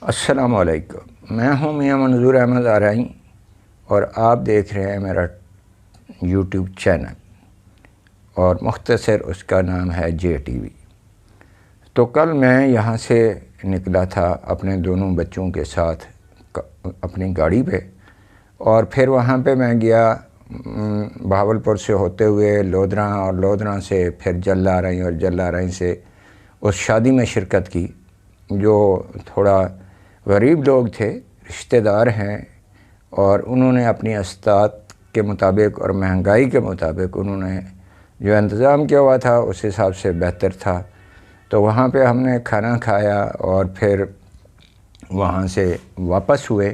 السلام علیکم، میں ہوں میاں منظور احمد آرائی اور آپ دیکھ رہے ہیں میرا یوٹیوب چینل اور مختصر اس کا نام ہے جے ٹی وی۔ تو کل میں یہاں سے نکلا تھا اپنے دونوں بچوں کے ساتھ اپنی گاڑی پہ، اور پھر وہاں پہ میں گیا بہاولپور سے ہوتے ہوئے لودھراں، اور لودھراں سے پھر جلارائیں، اور جلارائیں سے اس شادی میں شرکت کی جو تھوڑا غریب لوگ تھے، رشتہ دار ہیں، اور انہوں نے اپنی استطاعت کے مطابق اور مہنگائی کے مطابق انہوں نے جو انتظام کیا ہوا تھا اس حساب سے بہتر تھا۔ تو وہاں پہ ہم نے کھانا کھایا اور پھر وہاں سے واپس ہوئے،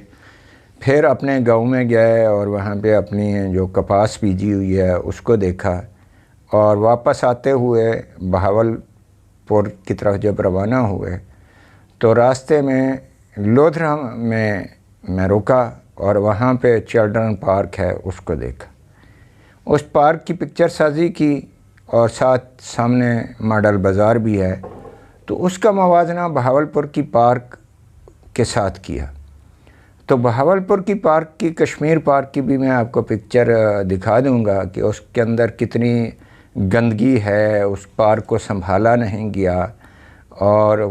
پھر اپنے گاؤں میں گئے اور وہاں پہ اپنی جو کپاس بیجی ہوئی ہے اس کو دیکھا، اور واپس آتے ہوئے بہاولپور کی طرف جب روانہ ہوئے تو راستے میں لودھراں میں رکا اور وہاں پہ چلڈرن پارک ہے اس کو دیکھا، اس پارک کی پکچر سازی کی، اور ساتھ سامنے ماڈل بازار بھی ہے، تو اس کا موازنہ بہاولپور کی پارک کے ساتھ کیا۔ تو بہاولپور کی پارک کی، کشمیر پارک کی بھی میں آپ کو پکچر دکھا دوں گا کہ اس کے اندر کتنی گندگی ہے، اس پارک کو سنبھالا نہیں گیا، اور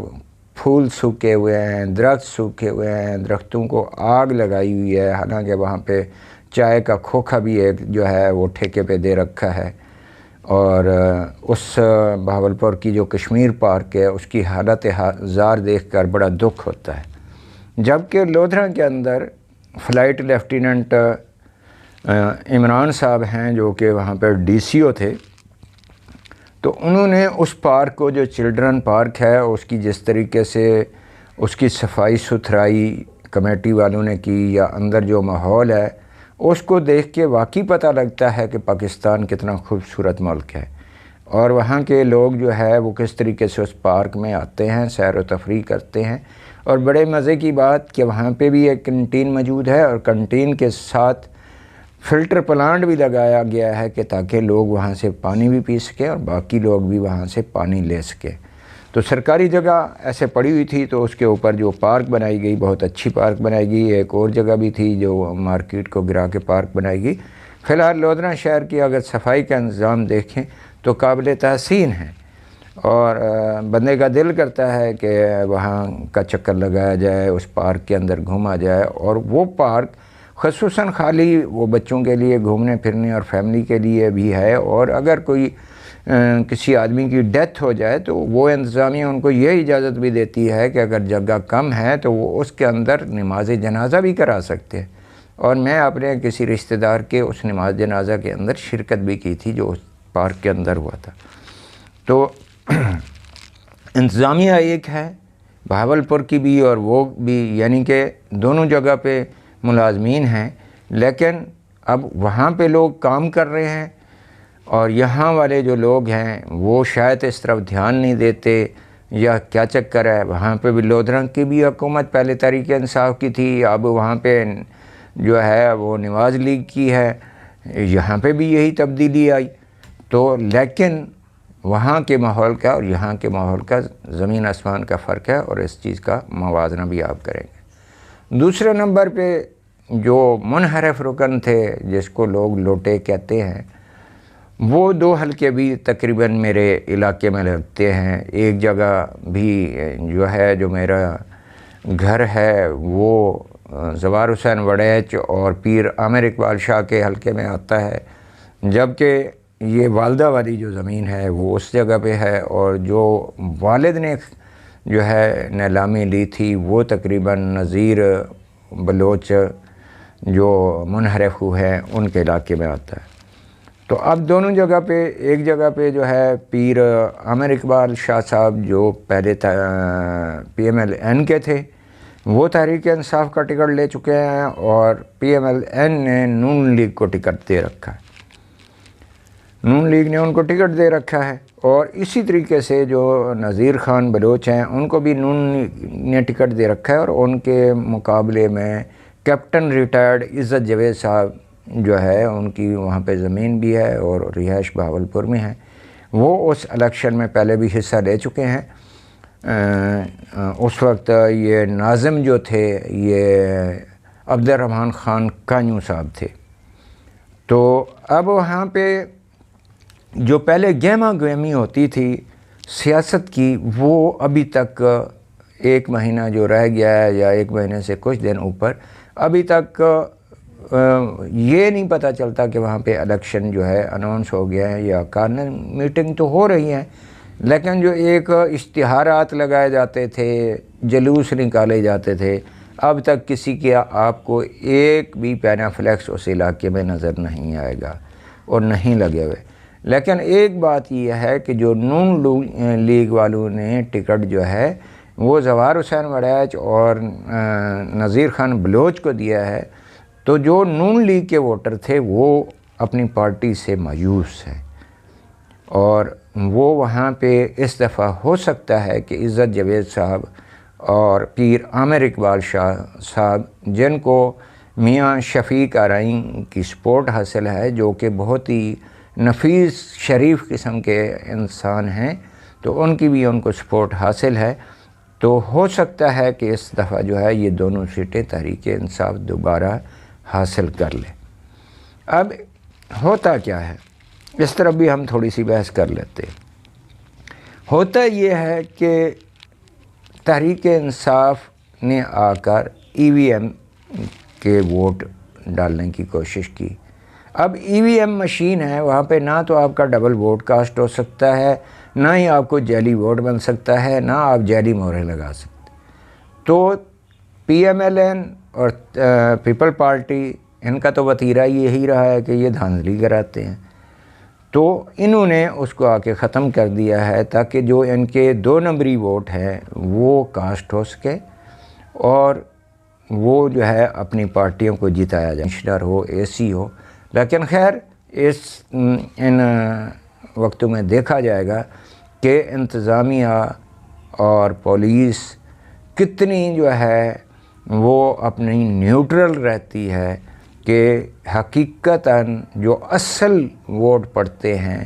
پھول سوکھے ہوئے ہیں، درخت سوکھے ہوئے ہیں، درختوں کو آگ لگائی ہوئی ہے، حالانکہ وہاں پہ چائے کا کھوکھا بھی ایک جو ہے وہ ٹھیکے پہ دے رکھا ہے۔ اور اس بہاولپور کی جو کشمیر پارک ہے اس کی حالت زار دیکھ کر بڑا دکھ ہوتا ہے، جبکہ لودھراں کے اندر فلائٹ لیفٹیننٹ عمران صاحب ہیں جو کہ وہاں پہ ڈی سی او تھے، تو انہوں نے اس پارک کو، جو چلڈرن پارک ہے، اس کی جس طریقے سے اس کی صفائی ستھرائی کمیٹی والوں نے کی، یا اندر جو ماحول ہے اس کو دیکھ کے واقعی پتہ لگتا ہے کہ پاکستان کتنا خوبصورت ملک ہے، اور وہاں کے لوگ جو ہے وہ کس طریقے سے اس پارک میں آتے ہیں، سیر و تفریح کرتے ہیں۔ اور بڑے مزے کی بات کہ وہاں پہ بھی ایک کنٹین موجود ہے، اور کنٹین کے ساتھ فلٹر پلانٹ بھی لگایا گیا ہے کہ تاکہ لوگ وہاں سے پانی بھی پی سکیں اور باقی لوگ بھی وہاں سے پانی لے سکیں۔ تو سرکاری جگہ ایسے پڑی ہوئی تھی، تو اس کے اوپر جو پارک بنائی گئی، بہت اچھی پارک بنائی گئی۔ ایک اور جگہ بھی تھی جو مارکیٹ کو گرا کے پارک بنائی گئی۔ فی الحال لودھراں شہر کی اگر صفائی کا انتظام دیکھیں تو قابل تحسین ہے، اور بندے کا دل کرتا ہے کہ وہاں کا چکر لگایا جائے، اس پارک کے اندر گھوما جائے۔ اور وہ پارک خصوصاً خالی وہ بچوں کے لیے گھومنے پھرنے اور فیملی کے لیے بھی ہے، اور اگر کوئی کسی آدمی کی ڈیتھ ہو جائے تو وہ انتظامیہ ان کو یہ اجازت بھی دیتی ہے کہ اگر جگہ کم ہے تو وہ اس کے اندر نماز جنازہ بھی کرا سکتے ہیں۔ اور میں اپنے کسی رشتہ دار کے اس نماز جنازہ کے اندر شرکت بھی کی تھی جو اس پارک کے اندر ہوا تھا۔ تو انتظامیہ ایک ہے بہاولپور کی بھی، اور وہ بھی، یعنی کہ دونوں جگہ پہ ملازمین ہیں، لیکن اب وہاں پہ لوگ کام کر رہے ہیں، اور یہاں والے جو لوگ ہیں وہ شاید اس طرف دھیان نہیں دیتے، یا کیا چکر ہے۔ وہاں پہ بھی لودھراں کی بھی حکومت پہلے تحریک انصاف کی تھی، اب وہاں پہ جو ہے وہ نواز لیگ کی ہے، یہاں پہ بھی یہی تبدیلی آئی۔ تو لیکن وہاں کے ماحول کا اور یہاں کے ماحول کا زمین آسمان کا فرق ہے، اور اس چیز کا موازنہ بھی آپ کریں گے۔ دوسرے نمبر پہ جو منحرف رکن تھے، جس کو لوگ لوٹے کہتے ہیں، وہ دو حلقے بھی تقریباً میرے علاقے میں لگتے ہیں۔ ایک جگہ بھی جو ہے، جو میرا گھر ہے، وہ زوار حسین وڑیچ اور پیر عامر اقبال شاہ کے حلقے میں آتا ہے، جبکہ یہ والدہ والی جو زمین ہے وہ اس جگہ پہ ہے، اور جو والد نے جو ہے نیلامی لی تھی وہ تقریباً نذیر بلوچ جو منحرف ہوئے ہیں ان کے علاقے میں آتا ہے۔ تو اب دونوں جگہ پہ، ایک جگہ پہ جو ہے پیر عامر اقبال شاہ صاحب جو پہلے پی ایم ایل این کے تھے، وہ تحریک انصاف کا ٹکٹ لے چکے ہیں، اور پی ایم ایل این نے نون لیگ کو ٹکٹ دے رکھا ہے، نون لیگ نے ان کو ٹکٹ دے رکھا ہے۔ اور اسی طریقے سے جو نذیر خان بلوچ ہیں ان کو بھی نون نے ٹکٹ دے رکھا ہے، اور ان کے مقابلے میں کیپٹن ریٹائرڈ عزت جاوید صاحب جو ہے، ان کی وہاں پہ زمین بھی ہے اور رہائش بہاولپور میں ہے، وہ اس الیکشن میں پہلے بھی حصہ لے چکے ہیں۔ اس وقت یہ ناظم جو تھے یہ عبد الرحمن خان کانیو صاحب تھے۔ تو اب وہاں پہ جو پہلے گہما گہمی ہوتی تھی سیاست کی، وہ ابھی تک 1 مہینہ جو رہ گیا ہے یا 1 مہینے سے کچھ دن اوپر، ابھی تک یہ نہیں پتہ چلتا کہ وہاں پہ الیکشن جو ہے اناؤنس ہو گیا ہے یا کارنر میٹنگ تو ہو رہی ہے، لیکن جو ایک اشتہارات لگائے جاتے تھے، جلوس نکالے جاتے تھے، اب تک کسی کے آپ کو ایک بھی پینا فلیکس اس علاقے میں نظر نہیں آئے گا اور نہیں لگے ہوئے۔ لیکن ایک بات یہ ہے کہ جو نون لیگ والوں نے ٹکٹ جو ہے وہ زوار حسین وڑیچ اور نذیر خان بلوچ کو دیا ہے، تو جو نون لیگ کے ووٹر تھے وہ اپنی پارٹی سے مایوس ہیں، اور وہ وہاں پہ اس دفعہ ہو سکتا ہے کہ عزت جاوید صاحب اور پیر عامر اقبال شاہ صاحب، جن کو میاں شفیق آرائیں کی سپورٹ حاصل ہے، جو کہ بہت ہی نفیس شریف قسم کے انسان ہیں، تو ان کی بھی ان کو سپورٹ حاصل ہے، تو ہو سکتا ہے کہ اس دفعہ جو ہے یہ دونوں سیٹیں تحریک انصاف دوبارہ حاصل کر لیں۔ اب ہوتا کیا ہے، اس طرف بھی ہم تھوڑی سی بحث کر لیتے ہیں۔ ہوتا یہ ہے کہ تحریک انصاف نے آ کر EVM کے ووٹ ڈالنے کی کوشش کی۔ اب EVM مشین ہے، وہاں پہ نہ تو آپ کا ڈبل ووٹ کاسٹ ہو سکتا ہے، نہ ہی آپ کو جعلی ووٹ بن سکتا ہے، نہ آپ جعلی مہریں لگا سکتے۔ تو PMLN اور پیپل پارٹی، ان کا تو وتیرہ یہی رہا ہے کہ یہ دھاندلی کراتے ہیں، تو انہوں نے اس کو آ کے ختم کر دیا ہے تاکہ جو ان کے 2 نمبری ووٹ ہیں وہ کاسٹ ہو سکے اور وہ جو ہے اپنی پارٹیوں کو جتایا جائے، کمشنر ہو، AC ہو۔ لیکن خیر ان وقتوں میں دیکھا جائے گا کہ انتظامیہ اور پولیس کتنی جو ہے وہ اپنی نیوٹرل رہتی ہے کہ حقیقتاً جو اصل ووٹ پڑتے ہیں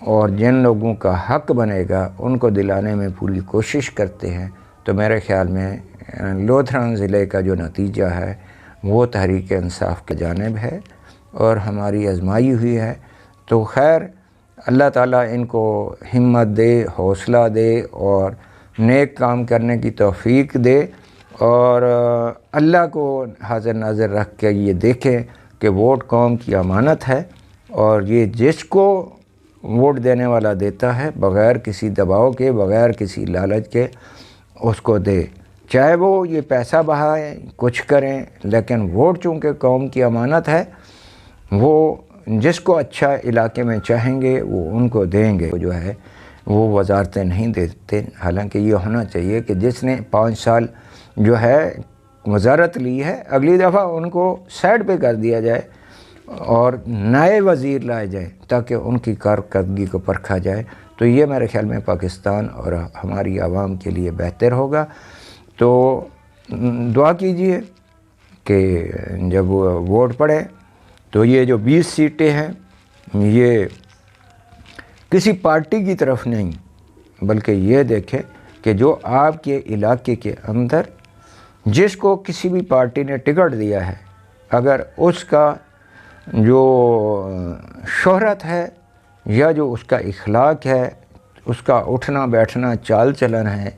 اور جن لوگوں کا حق بنے گا ان کو دلانے میں پوری کوشش کرتے ہیں۔ تو میرے خیال میں لودھران ضلع کا جو نتیجہ ہے وہ تحریک انصاف کی جانب ہے اور ہماری آزمائی ہوئی ہے۔ تو خیر اللہ تعالیٰ ان کو ہمت دے، حوصلہ دے اور نیک کام کرنے کی توفیق دے، اور اللہ کو حاضر ناظر رکھ کے یہ دیکھیں کہ ووٹ قوم کی امانت ہے، اور یہ جس کو ووٹ دینے والا دیتا ہے بغیر کسی دباؤ کے، بغیر کسی لالچ کے اس کو دے، چاہے وہ یہ پیسہ بہائیں، کچھ کریں، لیکن ووٹ چونکہ قوم کی امانت ہے، وہ جس کو اچھا علاقے میں چاہیں گے وہ ان کو دیں گے۔ جو ہے وہ وزارتیں نہیں دیتے، حالانکہ یہ ہونا چاہیے کہ جس نے 5 سال جو ہے وزارت لی ہے اگلی دفعہ ان کو سائڈ پہ کر دیا جائے اور نئے وزیر لائے جائیں تاکہ ان کی کارکردگی کو پرکھا جائے، تو یہ میرے خیال میں پاکستان اور ہماری عوام کے لیے بہتر ہوگا۔ تو دعا کیجئے کہ جب ووٹ پڑے تو یہ جو 20 سیٹیں ہیں یہ کسی پارٹی کی طرف نہیں، بلکہ یہ دیکھیں کہ جو آپ کے علاقے کے اندر جس کو کسی بھی پارٹی نے ٹکٹ دیا ہے، اگر اس کا جو شہرت ہے یا جو اس کا اخلاق ہے، اس کا اٹھنا بیٹھنا چال چلن ہے،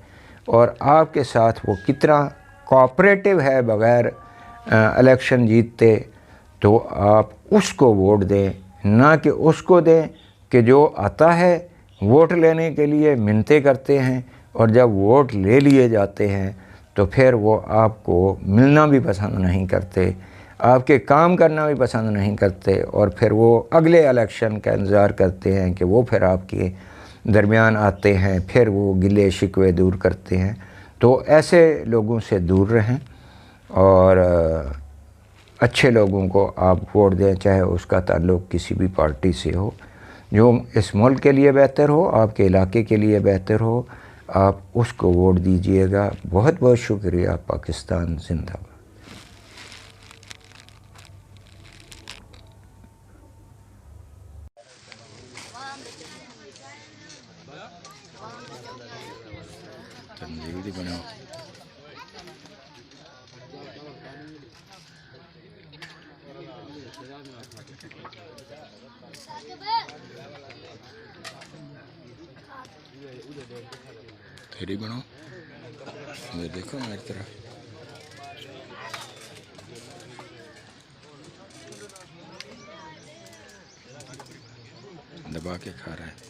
اور آپ کے ساتھ وہ کتنا کوآپریٹو ہے بغیر الیکشن جیتتے، تو آپ اس کو ووٹ دیں، نہ کہ اس کو دیں کہ جو آتا ہے ووٹ لینے کے لیے منتیں کرتے ہیں اور جب ووٹ لے لیے جاتے ہیں تو پھر وہ آپ کو ملنا بھی پسند نہیں کرتے، آپ کے کام کرنا بھی پسند نہیں کرتے، اور پھر وہ اگلے الیکشن کا انتظار کرتے ہیں کہ وہ پھر آپ کے درمیان آتے ہیں، پھر وہ گلے شکوے دور کرتے ہیں۔ تو ایسے لوگوں سے دور رہیں اور اچھے لوگوں کو آپ ووٹ دیں، چاہے اس کا تعلق کسی بھی پارٹی سے ہو، جو اس ملک کے لیے بہتر ہو، آپ کے علاقے کے لیے بہتر ہو، آپ اس کو ووٹ دیجئے گا۔ بہت بہت شکریہ۔ پاکستان زندہ باد۔ تندوری بناؤ. تیری بناؤ. یہ دیکھو میری طرف. دبا کے کھا رہا ہے.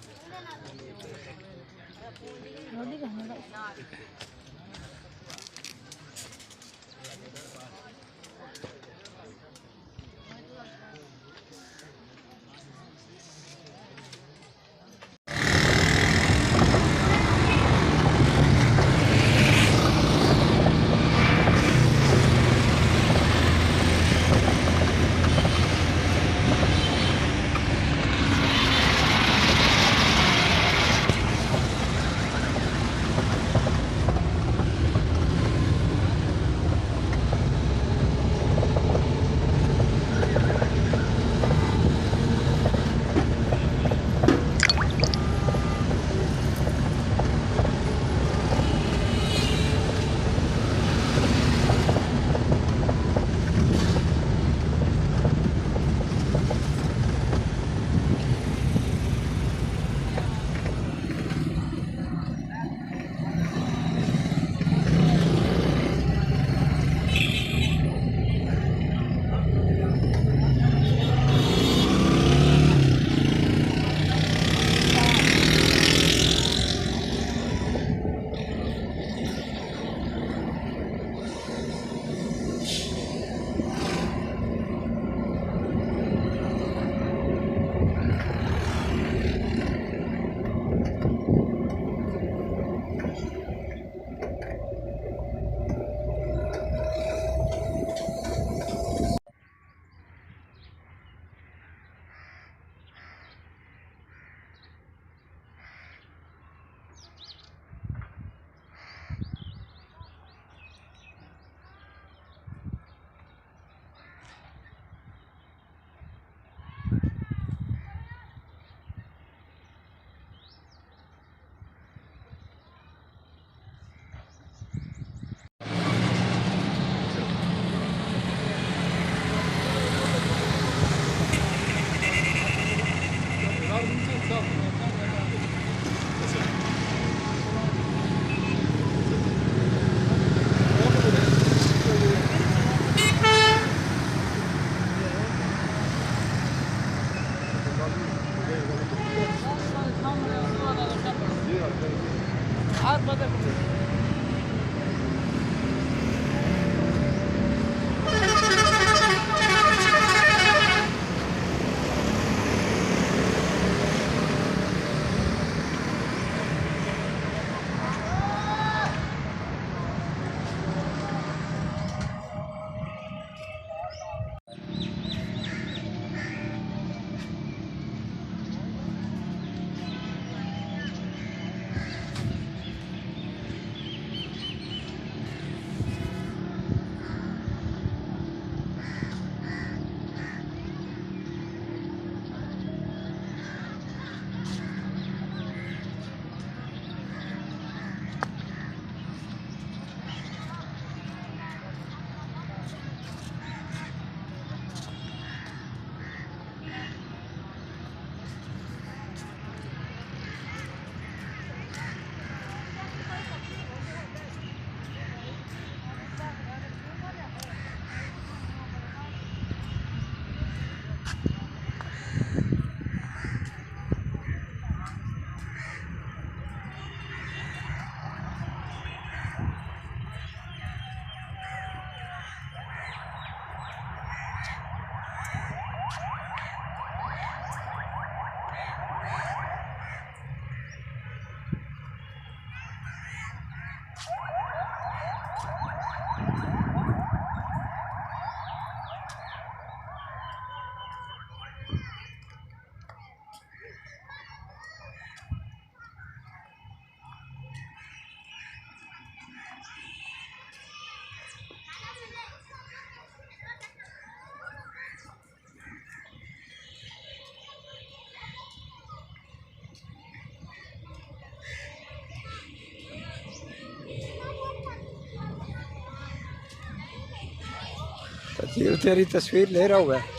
یہ تیری تصویر لے رہا ہوا ہے.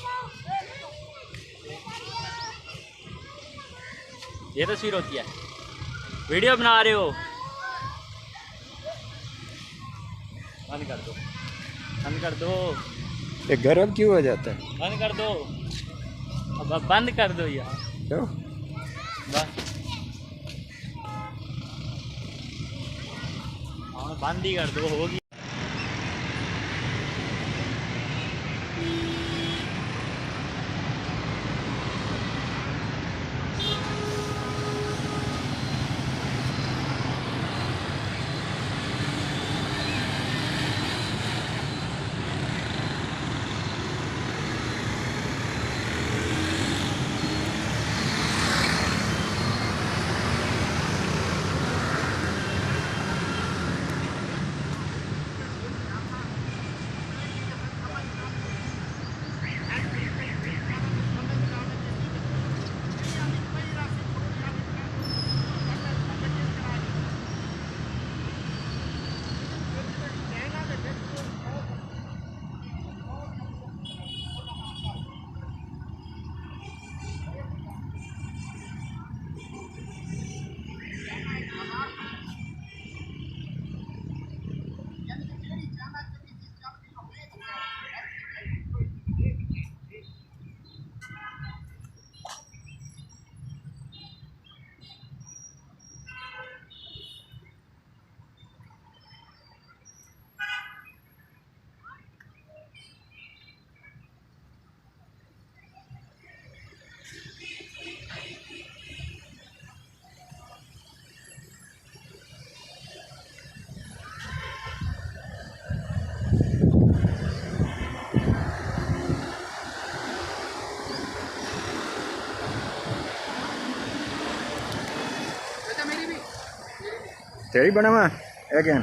یہ تصویر ہوتی ہے. ویڈیو بنا رہے ہو؟ بند کر دو، بند کر دو. یہ گرم کیوں ہو جاتا ہے؟ بند کر دو، اب بند کر دو یار. کیوں؟ بس ہاں بند ہی کر دو، ہوگی. تیری بنا ہوا اگین.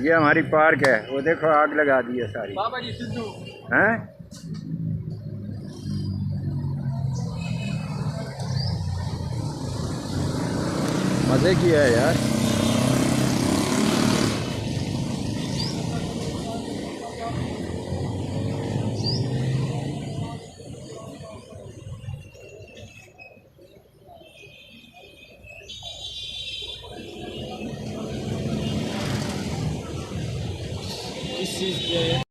یہ ہماری پارک ہے. وہ دیکھو آگ لگا دی ہے ساری. بابا جی سدھو ہیں؟ مزے کیا ہے یار. کس چیز کے